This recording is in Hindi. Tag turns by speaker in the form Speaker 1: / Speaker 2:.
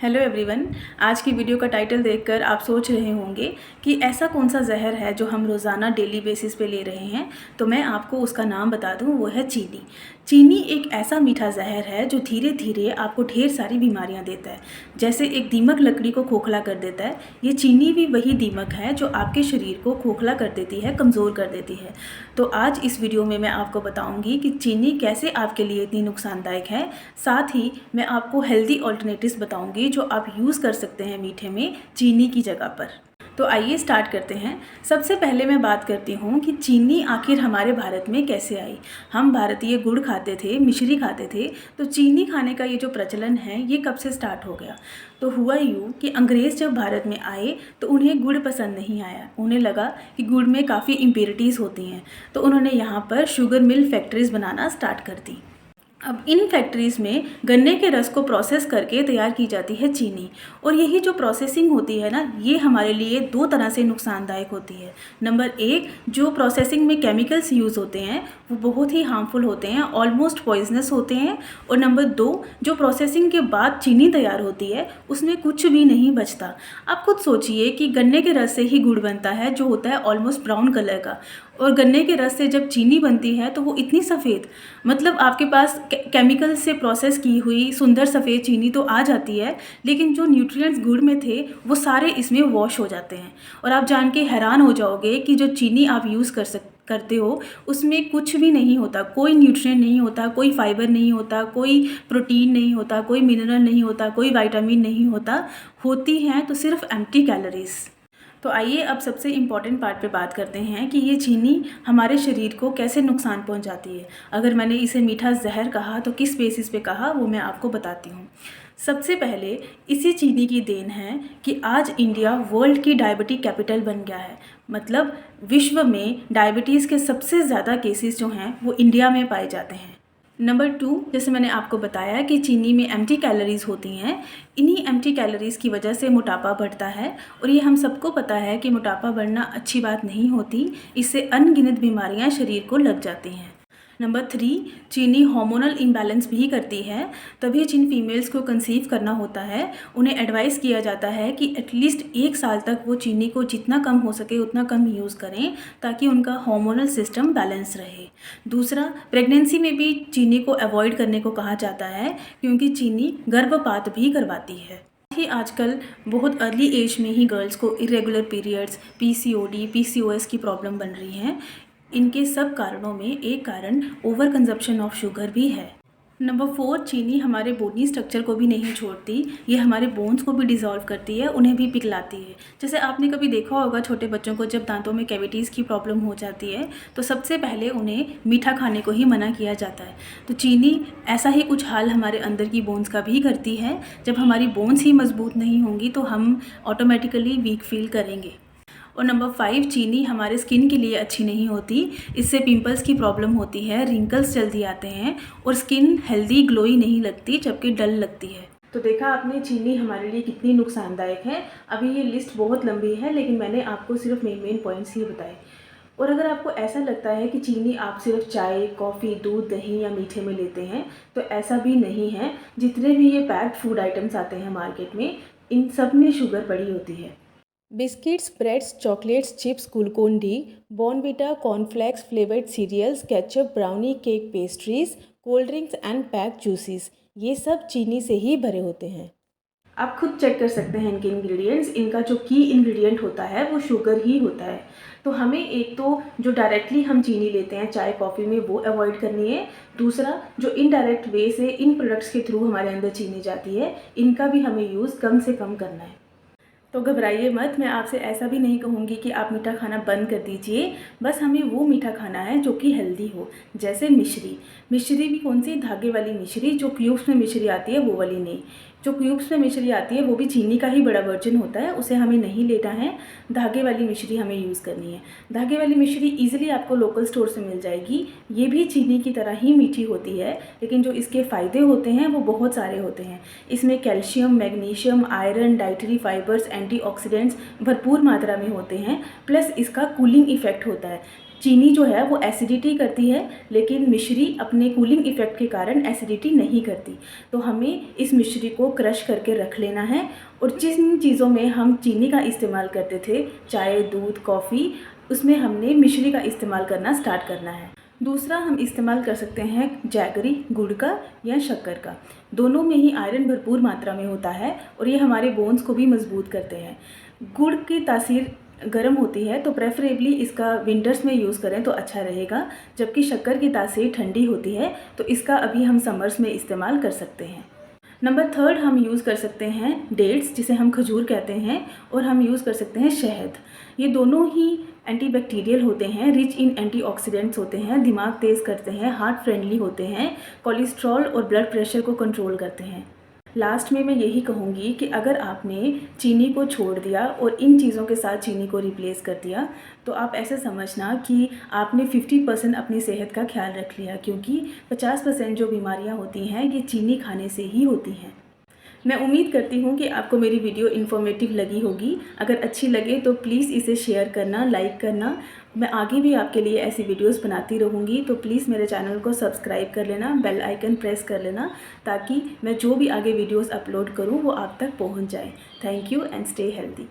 Speaker 1: Hello everyone. आज की वीडियो का टाइटल देखकर आप सोच रहे होंगे कि ऐसा कौन सा जहर है जो हम रोज़ाना डेली बेसिस पे ले रहे हैं। तो मैं आपको उसका नाम बता दूं, वो है चीनी। चीनी एक ऐसा मीठा जहर है जो धीरे धीरे आपको ढेर सारी बीमारियां देता है। जैसे एक दीमक लकड़ी को खोखला कर देता है, ये चीनी भी वही दीमक है जो आपके शरीर को खोखला कर देती है, कमज़ोर कर देती है। तो आज इस वीडियो में मैं आपको बताऊंगी कि चीनी कैसे आपके लिए इतनी नुकसानदायक है। साथ ही मैं आपको हेल्दी ऑल्टरनेटिव्स बताऊंगी जो आप यूज़ कर सकते हैं मीठे में चीनी की जगह पर। तो आइए स्टार्ट करते हैं। सबसे पहले मैं बात करती हूँ कि चीनी आखिर हमारे भारत में कैसे आई। हम भारतीय गुड़ खाते थे, मिश्री खाते थे, तो चीनी खाने का ये जो प्रचलन है ये कब से स्टार्ट हो गया। तो हुआ यूँ कि अंग्रेज़ जब भारत में आए तो उन्हें गुड़ पसंद नहीं आया। उन्हें लगा कि गुड़ में काफ़ी इम्प्योरिटीज़ होती हैं, तो उन्होंने यहाँ पर शुगर मिल फैक्ट्रीज़ बनाना स्टार्ट कर दी। अब इन फैक्ट्रीज़ में गन्ने के रस को प्रोसेस करके तैयार की जाती है चीनी। और यही जो प्रोसेसिंग होती है ना, ये हमारे लिए दो तरह से नुकसानदायक होती है। नंबर एक, जो प्रोसेसिंग में केमिकल्स यूज़ होते हैं वो बहुत ही हार्मफुल होते हैं, ऑलमोस्ट पॉइजनस होते हैं। और नंबर दो, जो प्रोसेसिंग के बाद चीनी तैयार होती है उसमें कुछ भी नहीं बचता। आप खुद सोचिए कि गन्ने के रस से ही गुड़ बनता है जो होता है ऑलमोस्ट ब्राउन कलर का, और गन्ने के रस से जब चीनी बनती है तो वो इतनी सफ़ेद, मतलब आपके पास केमिकल से प्रोसेस की हुई सुंदर सफ़ेद चीनी तो आ जाती है, लेकिन जो न्यूट्रिएंट्स गुड़ में थे वो सारे इसमें वॉश हो जाते हैं। और आप जान के हैरान हो जाओगे कि जो चीनी आप यूज़ करते हो उसमें कुछ भी नहीं होता, कोई न्यूट्रिएंट नहीं होता, कोई फाइबर नहीं होता, कोई प्रोटीन नहीं होता, कोई मिनरल नहीं होता, कोई विटामिन नहीं होता। होती हैं तो सिर्फ एम्प्टी कैलोरीज। तो आइए अब सबसे इम्पॉर्टेंट पार्ट पे बात करते हैं कि ये चीनी हमारे शरीर को कैसे नुकसान पहुंचाती है। अगर मैंने इसे मीठा जहर कहा तो किस बेसिस पे कहा वो मैं आपको बताती हूँ। सबसे पहले इसी चीनी की देन है कि आज इंडिया वर्ल्ड की डायबिटीज कैपिटल बन गया है। मतलब विश्व में डायबिटीज़ के सबसे ज़्यादा केसेस जो हैं वो इंडिया में पाए जाते हैं। नंबर टू, जैसे मैंने आपको बताया कि चीनी में एम्प्टी कैलोरीज़ होती हैं, इन्हीं एम्प्टी कैलोरीज़ की वजह से मोटापा बढ़ता है। और ये हम सबको पता है कि मोटापा बढ़ना अच्छी बात नहीं होती, इससे अनगिनत बीमारियां शरीर को लग जाती हैं। नंबर थ्री, चीनी हार्मोनल इम्बैलेंस भी करती है। तभी जिन फीमेल्स को कंसीव करना होता है उन्हें एडवाइस किया जाता है कि एटलीस्ट 1 साल तक वो चीनी को जितना कम हो सके उतना कम यूज़ करें, ताकि उनका हार्मोनल सिस्टम बैलेंस रहे। दूसरा, प्रेगनेंसी में भी चीनी को अवॉइड करने को कहा जाता है, क्योंकि चीनी गर्भपात भी करवाती है। ही आजकल बहुत अर्ली एज में ही गर्ल्स को इरेगुलर पीरियड्स, पीसीओडी, पीसीओएस की प्रॉब्लम बन रही हैं। इनके सब कारणों में एक कारण ओवर कंजप्शन ऑफ शुगर भी है। नंबर फोर, चीनी हमारे बोनी स्ट्रक्चर को भी नहीं छोड़ती, ये हमारे बोन्स को भी डिसॉल्व करती है, उन्हें भी पिघलाती है। जैसे आपने कभी देखा होगा छोटे बच्चों को जब दांतों में कैविटीज़ की प्रॉब्लम हो जाती है तो सबसे पहले उन्हें मीठा खाने को ही मना किया जाता है। तो चीनी ऐसा ही कुछ हाल हमारे अंदर की बोन्स का भी करती है। जब हमारी बोन्स ही मजबूत नहीं होंगी तो हम ऑटोमेटिकली वीक फील करेंगे। और नंबर फाइव, चीनी हमारे स्किन के लिए अच्छी नहीं होती, इससे पिंपल्स की प्रॉब्लम होती है, रिंकल्स जल्दी आते हैं और स्किन हेल्दी ग्लोई नहीं लगती जबकि डल लगती है। तो देखा आपने चीनी हमारे लिए कितनी नुकसानदायक है। अभी ये लिस्ट बहुत लंबी है, लेकिन मैंने आपको सिर्फ मेन पॉइंट्स ही बताए। और अगर आपको ऐसा लगता है कि चीनी आप सिर्फ चाय, कॉफ़ी, दूध, दही या मीठे में लेते हैं, तो ऐसा भी नहीं है। जितने भी ये पैक्ड फूड आइटम्स आते हैं मार्केट में, इन सब में शुगर पड़ी होती है। Biscuits, breads, chocolates, chips, glucon D, Bournvita, cornflakes, flavoured cereals, ketchup, brownie, cake pastries, cold drinks and packed juices, ये सब चीनी से ही भरे होते हैं। आप खुद चेक कर सकते हैं इनके इंग्रेडिएंट्स। इनका जो की इंग्रेडिएंट होता है वो शुगर ही होता है। तो हमें एक तो जो डायरेक्टली हम चीनी लेते हैं चाय कॉफ़ी में वो अवॉइड करनी है। दूसरा, जो इनडायरेक्ट वे से इन प्रोडक्ट्स के थ्रू हमारे अंदर चीनी जाती है, इनका भी हमें यूज़ कम से कम करना है। तो घबराइए मत, मैं आपसे ऐसा भी नहीं कहूँगी कि आप मीठा खाना बंद कर दीजिए। बस हमें वो मीठा खाना है जो कि हेल्दी हो। जैसे मिश्री, मिश्री भी कौन सी, धागे वाली मिश्री, जो क्यूब्स में मिश्री आती है वो वाली नहीं। जो क्यूब्स में मिश्री आती है वो भी चीनी का ही बड़ा वर्जन होता है, उसे हमें नहीं लेना है। धागे वाली मिश्री हमें यूज़ करनी है। धागे वाली मिश्री ईजिली आपको लोकल स्टोर से मिल जाएगी। ये भी चीनी की तरह ही मीठी होती है, लेकिन जो इसके फ़ायदे होते हैं वो बहुत सारे होते हैं। इसमें calcium, magnesium, iron, dietary fibres, antioxidants भरपूर मात्रा में होते हैं। प्लस इसका कूलिंग इफ़ेक्ट होता है। चीनी जो है वो एसिडिटी करती है, लेकिन मिश्री अपने कूलिंग इफ़ेक्ट के कारण एसिडिटी नहीं करती। तो हमें इस मिश्री को क्रश करके रख लेना है और जिन चीज़ों में हम चीनी का इस्तेमाल करते थे, चाय, दूध, कॉफ़ी, उसमें हमने मिश्री का इस्तेमाल करना स्टार्ट करना है। दूसरा हम इस्तेमाल कर सकते हैं जैगरी, गुड़ का या शक्कर का। दोनों में ही आयरन भरपूर मात्रा में होता है और ये हमारे बोन्स को भी मजबूत करते हैं। गुड़ की तासीर गर्म होती है, तो प्रेफरेबली इसका विंटर्स में यूज़ करें तो अच्छा रहेगा, जबकि शक्कर की तासीर ठंडी होती है, तो इसका अभी हम समर्स में इस्तेमाल कर सकते हैं। नंबर थर्ड हम यूज़ कर सकते हैं डेट्स, जिसे हम खजूर कहते हैं, और हम यूज़ कर सकते हैं शहद। ये दोनों ही एंटीबैक्टीरियल होते हैं, रिच इन एंटीऑक्सीडेंट्स होते हैं, दिमाग तेज़ करते हैं, हार्ट फ्रेंडली होते हैं, कोलेस्ट्रॉल और ब्लड प्रेशर को कंट्रोल करते हैं। लास्ट में मैं यही कहूँगी कि अगर आपने चीनी को छोड़ दिया और इन चीज़ों के साथ चीनी को रिप्लेस कर दिया, तो आप ऐसे समझना कि आपने 50% अपनी सेहत का ख्याल रख लिया, क्योंकि 50% जो बीमारियाँ होती हैं ये चीनी खाने से ही होती हैं। मैं उम्मीद करती हूँ कि आपको मेरी वीडियो इन्फॉर्मेटिव लगी होगी। अगर अच्छी लगे तो प्लीज़ इसे शेयर करना, लाइक करना। मैं आगे भी आपके लिए ऐसी वीडियोस बनाती रहूँगी, तो प्लीज़ मेरे चैनल को सब्सक्राइब कर लेना, बेल आइकन प्रेस कर लेना, ताकि मैं जो भी आगे वीडियोस अपलोड करूँ वो आप तक पहुँच जाए। Thank you and stay healthy.